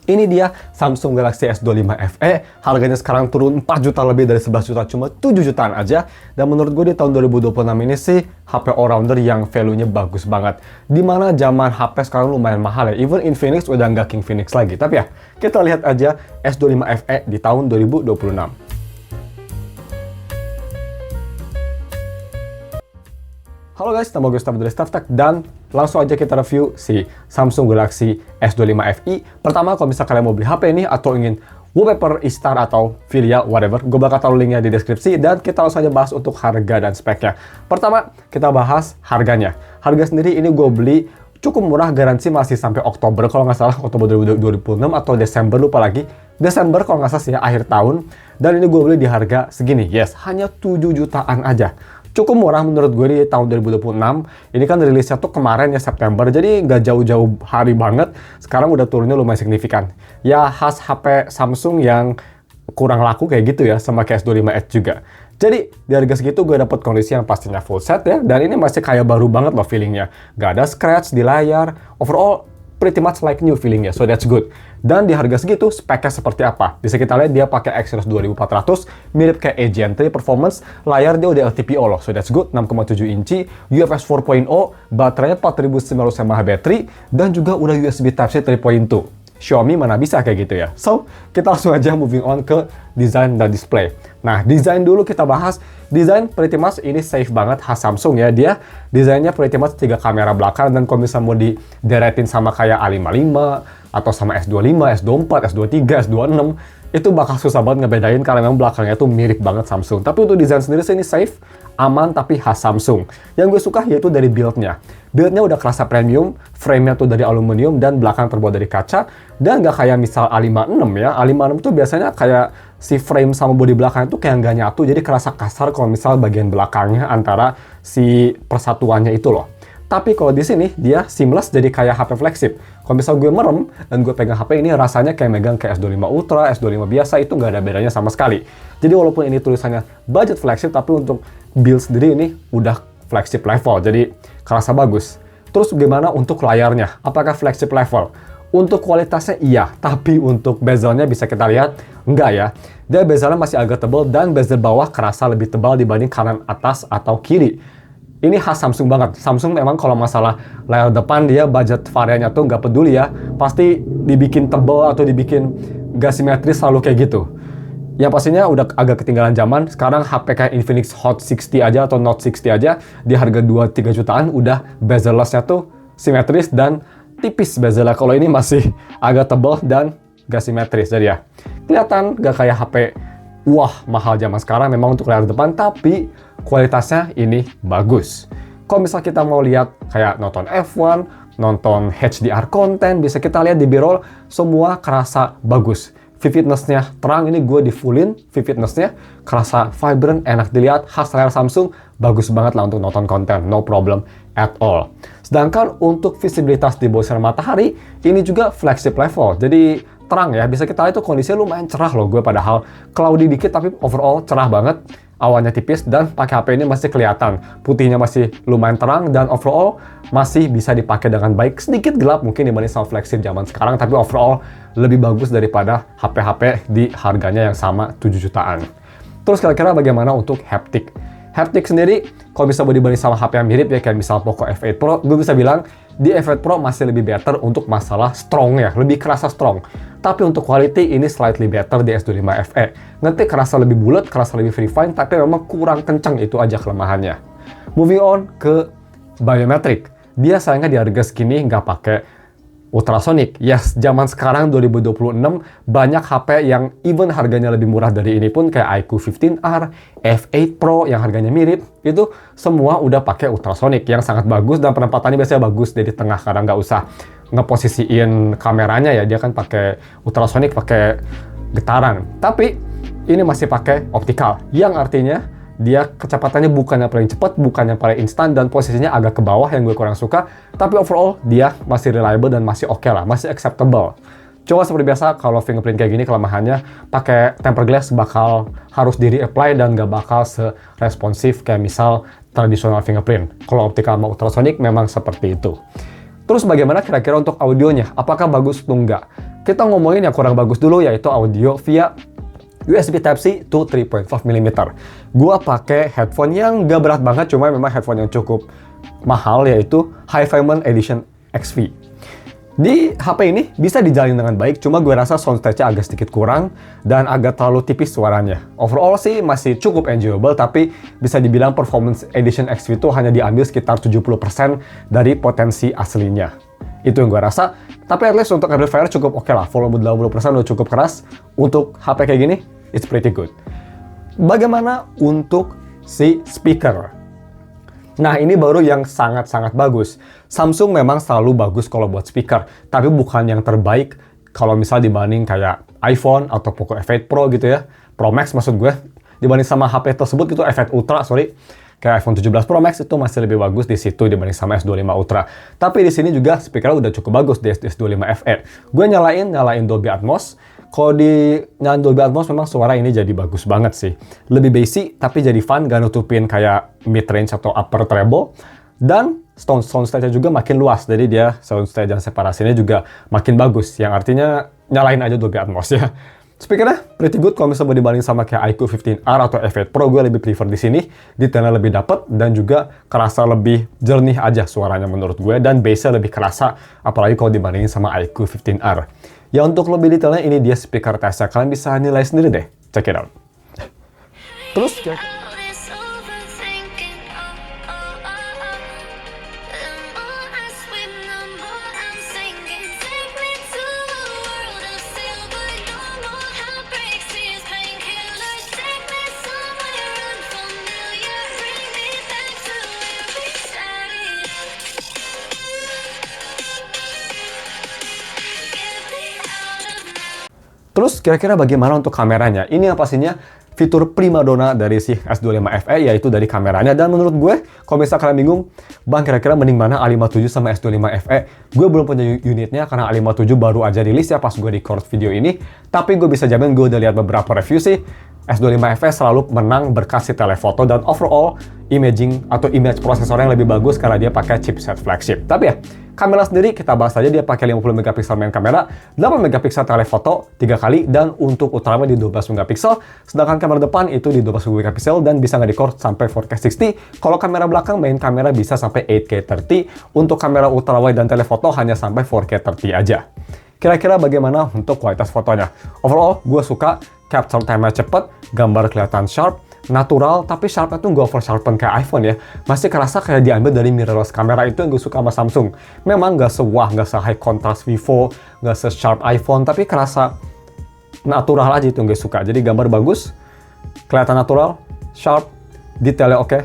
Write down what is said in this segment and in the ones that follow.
Ini dia Samsung Galaxy S25 FE, harganya sekarang turun 4 juta lebih dari 11 juta, cuma 7 jutaan aja. Dan menurut gue di tahun 2026 ini sih HP all-rounder yang value-nya bagus banget. Dimana zaman HP sekarang lumayan mahal ya, even Infinix udah nggak King Phoenix lagi. Tapi ya, kita lihat aja S25 FE di tahun 2026. Halo guys, nama gue Gustavo dari StuffTech dan langsung aja kita review si Samsung Galaxy S25 FE. Pertama, kalau misalnya kalian mau beli HP ini atau ingin wallpaper, e-star atau Filia, whatever, gue bakal taruh linknya di deskripsi dan kita langsung aja bahas untuk harga dan speknya. Pertama, kita bahas harganya. Harga sendiri ini gue beli cukup murah, garansi masih sampai Oktober kalau nggak salah, Oktober 2026 atau Desember, lupa lagi. Desember kalau nggak salah sih ya, akhir tahun. Dan ini gue beli di harga segini, yes, hanya 7 jutaan aja. Cukup murah menurut gue di tahun 2026. Ini kan rilisnya tuh kemarin ya September, jadi nggak jauh-jauh hari banget. Sekarang udah turunnya lumayan signifikan. Ya khas HP Samsung yang kurang laku kayak gitu ya, sama kayak S25 Edge juga. Jadi di harga segitu gue dapet kondisi yang pastinya full set ya, dan ini masih kayak baru banget loh feelingnya. Gak ada scratch di layar, overall pretty much like new feelingnya, so that's good. Dan di harga segitu, speknya seperti apa? Bisa kita lihat dia pakai Exynos 2400, mirip kayak A Gen 3 performance, layar dia udah LTPO loh, so that's good, 6,7 inci, UFS 4.0, baterainya 4900 mAh baterai, dan juga udah USB Type-C 3.2. Xiaomi mana bisa kayak gitu ya. So, kita langsung aja moving on ke desain dan display. Nah, desain dulu kita bahas. Desain pretty much ini safe banget khas Samsung ya. Dia desainnya pretty much 3 kamera belakang, dan kalau misalnya mau dideretin sama kayak A55 atau sama S25, S24, S23, S26, itu bakal susah banget ngebedain karena memang belakangnya tuh mirip banget Samsung. Tapi untuk desain sendiri sih ini safe, aman tapi khas Samsung. Yang gue suka yaitu dari build-nya. Build-nya udah kerasa premium, frame-nya tuh dari aluminium dan belakang terbuat dari kaca. Dan nggak kayak misal A56 ya. A56 tuh biasanya kayak si frame sama bodi belakang itu kayak nggak nyatu, jadi kerasa kasar kalau misal bagian belakangnya antara si persatuannya itu loh. Tapi kalau di sini dia seamless, jadi kayak HP flagship. Kalau misal gue merem dan gue pegang HP ini rasanya kayak megang kayak S25 Ultra, S25 biasa, itu nggak ada bedanya sama sekali. Jadi walaupun ini tulisannya budget flagship, tapi untuk build sendiri ini udah flagship level, jadi kerasa bagus. Terus gimana untuk layarnya? Apakah flagship level? Untuk kualitasnya iya, tapi untuk bezelnya bisa kita lihat enggak ya. Dia bezelnya masih agak tebal dan bezel bawah kerasa lebih tebal dibanding kanan atas atau kiri. Ini khas Samsung banget. Samsung memang kalau masalah layar depan dia budget variannya tuh nggak peduli ya. Pasti dibikin tebal atau dibikin nggak simetris selalu kayak gitu. Yang pastinya udah agak ketinggalan zaman. Sekarang HP kayak Infinix Hot 60 aja atau Note 60 aja di harga 2-3 jutaan udah bezellessnya tuh simetris dan tipis bezelnya. Kalau ini masih agak tebal dan nggak simetris. Jadi ya kelihatan nggak kayak HP wah mahal zaman sekarang memang untuk layar depan, tapi kualitasnya ini bagus. Kalau misal kita mau lihat kayak nonton F1, nonton HDR konten, bisa kita lihat di B-roll, semua kerasa bagus. Vividness-nya terang, ini gue di fullin, vividness-nya kerasa vibrant, enak dilihat, khas layar Samsung, bagus banget lah untuk nonton konten, no problem at all. Sedangkan untuk visibilitas di bawah sinar matahari, ini juga flagship level, jadi terang ya, bisa kita lihat itu kondisinya lumayan cerah loh, gue padahal cloudy dikit tapi overall cerah banget, awannya tipis dan pakai HP ini masih kelihatan putihnya masih lumayan terang dan overall masih bisa dipakai dengan baik, sedikit gelap mungkin dibanding sama flagship zaman sekarang, tapi overall lebih bagus daripada HP-HP di harganya yang sama 7 jutaan. Terus kira-kira bagaimana untuk haptic? Haptic sendiri, kalau bisa dibanding sama HP yang mirip ya, kayak misal Poco F8 Pro, gue bisa bilang di F8 Pro masih lebih better untuk masalah strong ya, lebih kerasa strong. Tapi untuk quality ini slightly better di S25 FE. Ngetik kerasa lebih bulat, kerasa lebih free fine, tapi memang kurang kencang, itu aja kelemahannya. Moving on ke biometric. Dia sayangnya di harga segini nggak pakai ultrasonic. Yes, zaman sekarang 2026 banyak HP yang even harganya lebih murah dari ini pun kayak iQOO 15R, F8 Pro yang harganya mirip, itu semua udah pakai ultrasonic yang sangat bagus dan penempatannya biasanya bagus dari tengah karena nggak usah ngeposisiin kameranya ya, dia kan pakai ultrasonic, pakai getaran. Tapi ini masih pakai optikal, yang artinya dia kecepatannya bukan yang paling cepat, bukan yang paling instan, dan posisinya agak ke bawah yang gue kurang suka. Tapi overall dia masih reliable dan masih oke lah, masih acceptable. Coba seperti biasa kalau fingerprint kayak gini kelemahannya, pakai tempered glass bakal harus di reapply dan nggak bakal seresponsif kayak misal tradisional fingerprint. Kalau optikal sama ultrasonic memang seperti itu. Terus bagaimana kira-kira untuk audionya? Apakah bagus atau enggak? Kita ngomongin yang kurang bagus dulu, yaitu audio via USB Type-C to 3.5 mm. Gua pakai headphone yang gak berat banget, cuma memang headphone yang cukup mahal, yaitu HiFiMan Edition XV. Di HP ini bisa dijalin dengan baik, cuma gue rasa soundstage-nya agak sedikit kurang dan agak terlalu tipis suaranya. Overall sih masih cukup enjoyable, tapi bisa dibilang Performance Edition XV itu hanya diambil sekitar 70% dari potensi aslinya. Itu yang gue rasa, tapi at least untuk amplifier cukup oke lah, volume 80% udah cukup keras. Untuk HP kayak gini, it's pretty good. Bagaimana untuk si speaker? Nah, ini baru yang sangat-sangat bagus. Samsung memang selalu bagus kalau buat speaker, tapi bukan yang terbaik kalau misal dibanding kayak iPhone atau Poco F8 Pro gitu ya. Pro Max maksud gue, dibanding sama HP tersebut itu F8 Ultra, sorry. Kayak iPhone 17 Pro Max itu masih lebih bagus di situ dibanding sama S25 Ultra. Tapi di sini juga speaker udah cukup bagus di S25 FE. Gue nyalain Dolby Atmos. Kalau di nyalain Dolby Atmos memang suara ini jadi bagus banget sih. Lebih basic tapi jadi fun, gak nutupin kayak mid range atau upper treble. Dan soundstage-nya juga makin luas, jadi dia soundstage dan separasinya juga makin bagus. Yang artinya nyalain aja Dolby Atmos ya. Speakernya pretty good kalau misalnya dibanding sama kayak iQOO 15R atau F8 Pro, gue lebih prefer di sini. Detailnya lebih dapet dan juga kerasa lebih jernih aja suaranya menurut gue, dan bass-nya lebih kerasa apalagi kalau dibandingin sama iQOO 15R. Ya untuk lebih detailnya ini dia speaker testnya, kalian bisa nilai sendiri deh, check it out. Terus kira-kira bagaimana untuk kameranya? Ini yang pastinya fitur primadona dari si S25 FE, yaitu dari kameranya. Dan menurut gue, kalau misalnya kalian bingung, bang kira-kira mending mana A57 sama S25 FE? Gue belum punya unitnya karena A57 baru aja rilis ya pas gue record video ini. Tapi gue bisa jamin gue udah lihat beberapa review sih. S25 FE selalu menang berkat si telefoto dan overall imaging atau image prosesor yang lebih bagus karena dia pakai chipset flagship. Tapi ya, kamera sendiri kita bahas aja, dia pakai 50 megapiksel main kamera, 8 megapiksel telefoto 3 kali, dan untuk utama di 12 megapiksel, sedangkan kamera depan itu di 12 megapiksel dan bisa nge-record sampai 4K 60. Kalau kamera belakang main kamera bisa sampai 8K 30, untuk kamera ultrawide dan telefoto hanya sampai 4K 30 aja. Kira-kira bagaimana untuk kualitas fotonya? Overall, gue suka capture time-nya cepet, gambar kelihatan sharp, natural, tapi sharpnya tuh nggak over sharpen kayak iPhone ya. Masih kerasa kayak diambil dari mirrorless kamera, itu yang gue suka sama Samsung. Memang nggak sewah, nggak se-high contrast Vivo, nggak se-sharp iPhone, tapi kerasa natural aja, itu yang gue suka. Jadi gambar bagus, kelihatan natural, sharp, detailnya oke,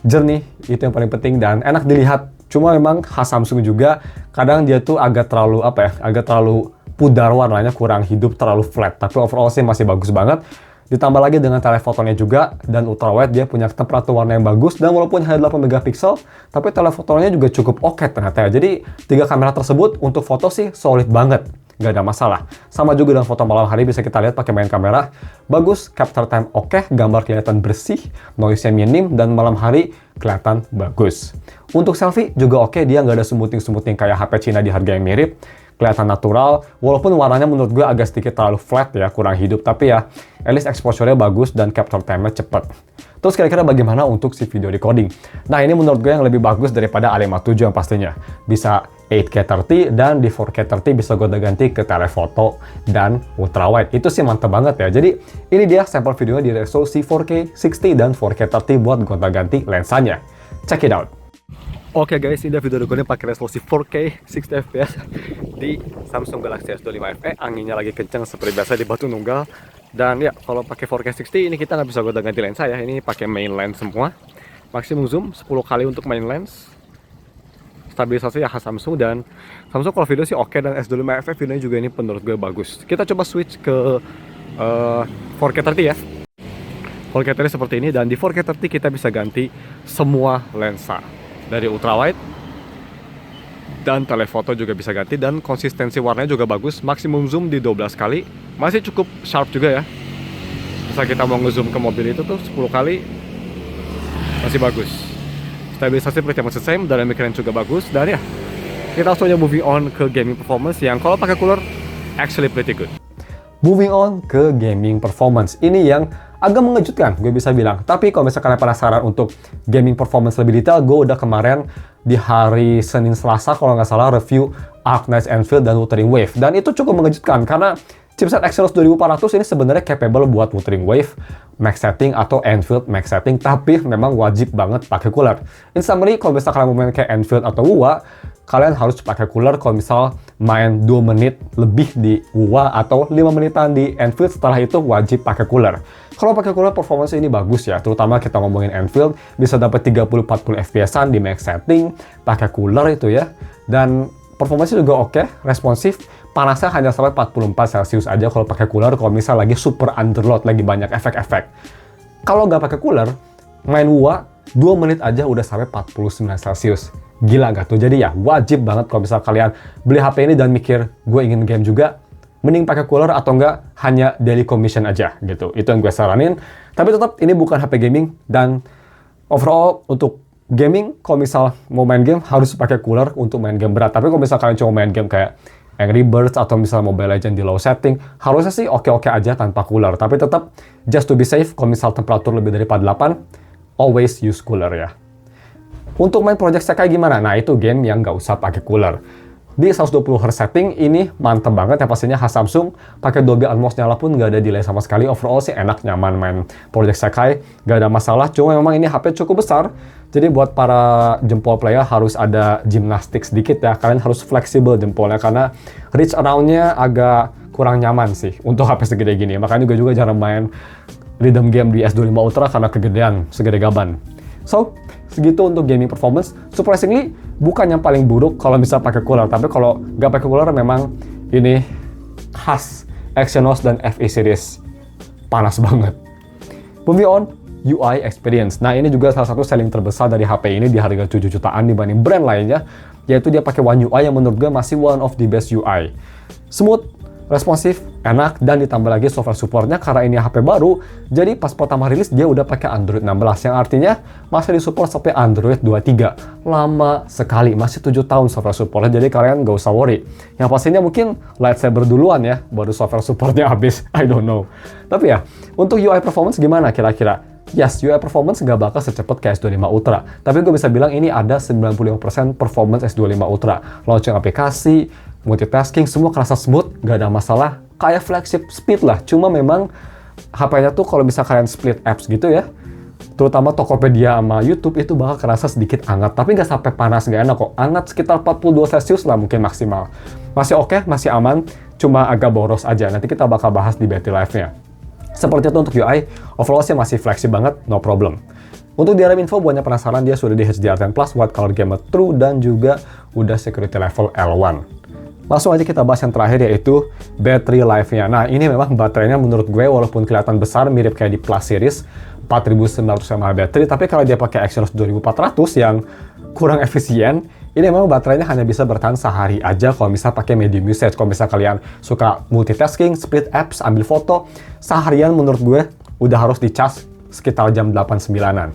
jernih, itu yang paling penting, dan enak dilihat. Cuma memang khas Samsung juga, kadang dia tuh agak terlalu agak terlalu pudar warnanya, kurang hidup, terlalu flat. Tapi overall sih masih bagus banget. Ditambah lagi dengan telefotonya juga, dan ultrawide dia punya temperatur warna yang bagus, dan walaupun hanya 8 megapiksel, tapi telefotonya juga cukup oke ternyata ya. Jadi 3 kamera tersebut untuk foto sih solid banget, nggak ada masalah. Sama juga dengan foto malam hari, bisa kita lihat pakai main kamera, bagus, capture time oke, gambar kelihatan bersih, noise-nya minim, dan malam hari kelihatan bagus. Untuk selfie juga oke, dia nggak ada smoothing-smoothing kayak HP Cina di harga yang mirip, kelihatan natural, walaupun warnanya menurut gue agak sedikit terlalu flat ya, kurang hidup, tapi ya at least exposure-nya bagus dan capture time-nya cepet. Terus kira-kira bagaimana untuk si video recording? Nah, ini menurut gue yang lebih bagus daripada A57 yang pastinya. Bisa 8K 30 dan di 4K 30 bisa gue ganti ke telefoto dan ultrawide. Itu sih mantep banget ya. Jadi ini dia sampel videonya di resolusi 4K 60 dan 4K 30 buat gue ganti lensanya. Check it out. Oke guys, ini video recording pakai resolusi 4K 60 fps di Samsung Galaxy S25 FE. Anginnya lagi kencang seperti biasa di Batu Nunggal. Dan ya, kalau pakai 4K 60 ini kita nggak bisa gonta-ganti lensa ya. Ini pakai main lens semua. Maksimum zoom 10 kali untuk main lens. Stabilisasi ya khas Samsung, dan Samsung kalau video sih oke, dan S25 FE videonya juga ini menurut gue bagus. Kita coba switch ke 4K 30 ya. 4K 30 seperti ini, dan di 4K 30 kita bisa ganti semua lensa. Dari ultrawide dan telefoto juga bisa ganti, dan konsistensi warnanya juga bagus. Maksimum zoom di 12 kali, masih cukup sharp juga ya. Bisa kita mau ngezoom ke mobil itu tuh 10 kali masih bagus. Stabilisasi pretty much the same, dynamic range juga bagus. Dan ya, kita langsung aja moving on ke gaming performance, yang kalau pakai cooler actually pretty good. Moving on ke gaming performance. Ini yang agak mengejutkan, gue bisa bilang. Tapi kalau misalkan kalian penasaran untuk gaming performance lebih detail, gue udah kemarin di hari Senin Selasa kalau nggak salah review Arc Knights Anvil dan Wuthering Wave. Dan itu cukup mengejutkan karena chipset Exynos 2400 ini sebenarnya capable buat Wuthering Wave max setting atau Enfield max setting, tapi memang wajib banget pakai cooler. In summary, kalau misalkan kalian mau main kayak Enfield atau WUA, kalian harus pakai cooler kalau misal main 2 menit lebih di WUA atau 5 menitan di Enfield, setelah itu wajib pakai cooler. Kalau pakai cooler performance ini bagus ya, terutama kita ngomongin Enfield, bisa dapat 30-40 FPS-an di max setting, pakai cooler itu ya. Dan performance juga oke, responsif, panasnya hanya sampai 44 Celcius aja kalau pakai cooler, kalau misal lagi super underload, lagi banyak efek-efek. Kalau nggak pakai cooler, main WUA 2 menit aja udah sampai 49 Celcius. Gila gak tuh? Jadi ya wajib banget kalau misal kalian beli HP ini dan mikir gue ingin game juga, mending pakai cooler atau enggak hanya daily commission aja gitu. Itu yang gue saranin. Tapi tetap ini bukan HP gaming, dan overall untuk gaming kalau misal mau main game harus pakai cooler untuk main game berat. Tapi kalau misal kalian cuma main game kayak Angry Birds atau misalnya Mobile Legends di low setting, harusnya sih oke-oke aja tanpa cooler. Tapi tetap, just to be safe, kalau misal temperatur lebih dari 48, always use cooler ya. Untuk main Project Sekai gimana? Nah, itu game yang nggak usah pakai cooler. Di 120Hz setting, ini mantep banget ya, pastinya khas Samsung. Pakai Dolby Atmos nyala pun nggak ada delay sama sekali. Overall sih enak, nyaman main Project Sekai, nggak ada masalah. Cuma memang ini HP cukup besar, jadi buat para jempol player harus ada gimnastik sedikit ya. Kalian harus fleksibel jempolnya, karena reach around-nya agak kurang nyaman sih untuk HP segede gini. Makanya gue juga jarang main rhythm game di S25 Ultra karena kegedean, segede gaban. So, segitu untuk gaming performance. Surprisingly, bukan yang paling buruk kalau bisa pakai cooler. Tapi kalau nggak pakai cooler, memang ini khas Exynos dan FE series. Panas banget. Moving on, UI experience. Nah, ini juga salah satu selling terbesar dari HP ini di harga 7 jutaan dibanding brand lainnya, yaitu dia pakai One UI yang menurut gue masih one of the best UI. Smooth, responsif, enak, dan ditambah lagi software supportnya karena ini HP baru. Jadi pas pertama rilis dia udah pakai Android 16, yang artinya masih disupport sampai Android 23. Lama sekali, masih 7 tahun software supportnya, jadi kalian gak usah worry. Yang pastinya mungkin lightsaber duluan ya, baru software supportnya habis, I don't know. Tapi ya, untuk UI performance gimana kira-kira? Yes, UI performance nggak bakal secepat kayak S25 Ultra. Tapi gue bisa bilang ini ada 95% performance S25 Ultra. Launching aplikasi, multitasking, semua kerasa smooth, nggak ada masalah. Kayak flagship speed lah. Cuma memang HP-nya tuh kalau bisa kalian split apps gitu ya, terutama Tokopedia sama YouTube, itu bakal kerasa sedikit hangat. Tapi nggak sampai panas, nggak enak kok. Hangat sekitar 42 Celcius lah mungkin maksimal. Masih oke, masih aman, cuma agak boros aja. Nanti kita bakal bahas di battery life-nya. Seperti itu untuk UI, overall sih masih fleksibel banget, no problem. Untuk DRM info, buatnya penasaran, dia sudah di HDR10+, White Color Gamut True, dan juga udah security level L1. Langsung aja kita bahas yang terakhir, yaitu battery life-nya. Nah, ini memang baterainya menurut gue, walaupun kelihatan besar, mirip kayak di Plus Series, 4900 mAh baterai, tapi kalau dia pakai Exynos 2400 yang kurang efisien, ini memang baterainya hanya bisa bertahan sehari aja kalau misal pakai medium usage. Kalau misal kalian suka multitasking, split apps, ambil foto, seharian menurut gue udah harus dicas sekitar jam 8-9an.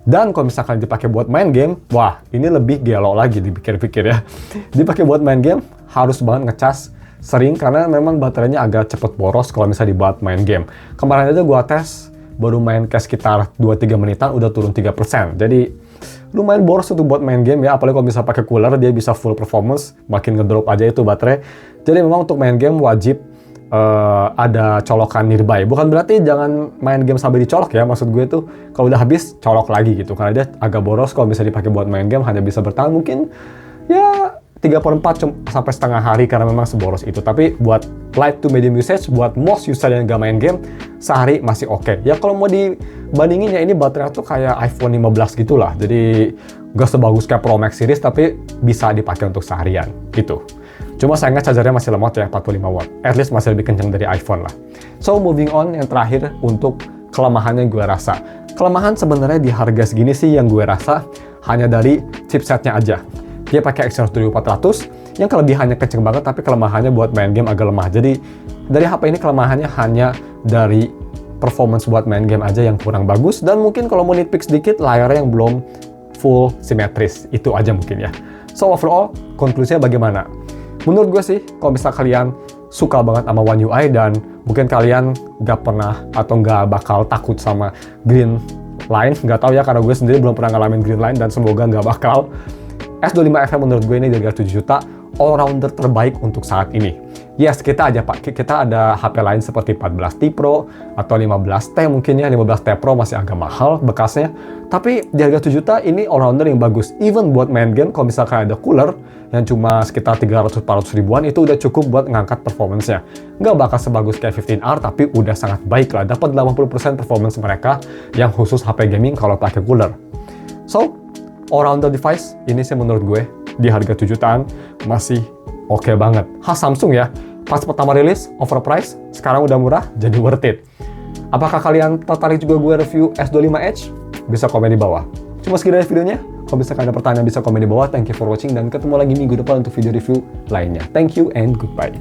Dan kalau misalkan dipakai buat main game, wah ini lebih gelo lagi dipikir-pikir ya. Dipakai buat main game, harus banget ngecas sering karena memang baterainya agak cepet boros kalau misalnya dibuat main game. Kemarin aja gua tes, baru main kayak sekitar 2-3 menitan udah turun 3%. Jadi lumayan boros untuk buat main game ya, apalagi kalau bisa pakai cooler dia bisa full performance, makin ngedrop aja itu baterai. Jadi memang untuk main game wajib ada colokan nearby. Bukan berarti jangan main game sampai dicolok ya, maksud gue tuh kalau udah habis colok lagi gitu, karena dia agak boros kalau bisa dipakai buat main game, hanya bisa bertahan mungkin ya 3/4 sampai setengah hari karena memang seboros itu. Tapi buat light to medium usage, buat most user yang gak main game, sehari masih oke. Ya kalau mau dibandingin ya ini baterai tuh kayak iPhone 15 gitulah. Jadi gak sebagus kayak Pro Max series, tapi bisa dipakai untuk seharian gitu. Cuma sayangnya chargernya masih lemot ya, 45 watt. At least masih lebih kencang dari iPhone lah. So moving on, yang terakhir untuk kelemahannya gue rasa. Kelemahan sebenarnya di harga segini sih yang gue rasa hanya dari chipsetnya aja. Dia pakai Exynos 2400 yang kelebihannya kenceng banget, tapi kelemahannya buat main game agak lemah. Jadi dari HP ini kelemahannya hanya dari performance buat main game aja yang kurang bagus, dan mungkin kalau mau nitpick sedikit, layarnya yang belum full simetris. Itu aja mungkin ya. So overall, konklusinya bagaimana? Menurut gue sih, kalau misal kalian suka banget sama One UI dan mungkin kalian nggak pernah atau nggak bakal takut sama green line. Nggak tahu ya, karena gue sendiri belum pernah ngalamin green line dan semoga nggak bakal. S25 FE menurut gue ini dari 7 juta all-rounder terbaik untuk saat ini. Yes, kita ada HP lain seperti 14T Pro atau 15T mungkin ya. 15T Pro masih agak mahal bekasnya, tapi di harga 7 juta ini all-rounder yang bagus. Even buat main game, kalau misalkan ada cooler yang cuma sekitar 300-400 ribuan, itu udah cukup buat ngangkat performance-nya. Nggak bakal sebagus kayak 15R, tapi udah sangat baik lah. Dapat 80% performance mereka yang khusus HP gaming kalau pakai cooler. So, all-rounder device ini sih menurut gue di harga 7 jutaan masih oke banget. Khas Samsung ya, pas pertama rilis overpriced, sekarang udah murah, jadi worth it. Apakah kalian tertarik juga gue review S25 Edge? Bisa komen di bawah. Cuma sekian dari videonya. Kalau misalkan ada pertanyaan bisa komen di bawah. Thank you for watching dan ketemu lagi minggu depan untuk video review lainnya. Thank you and goodbye.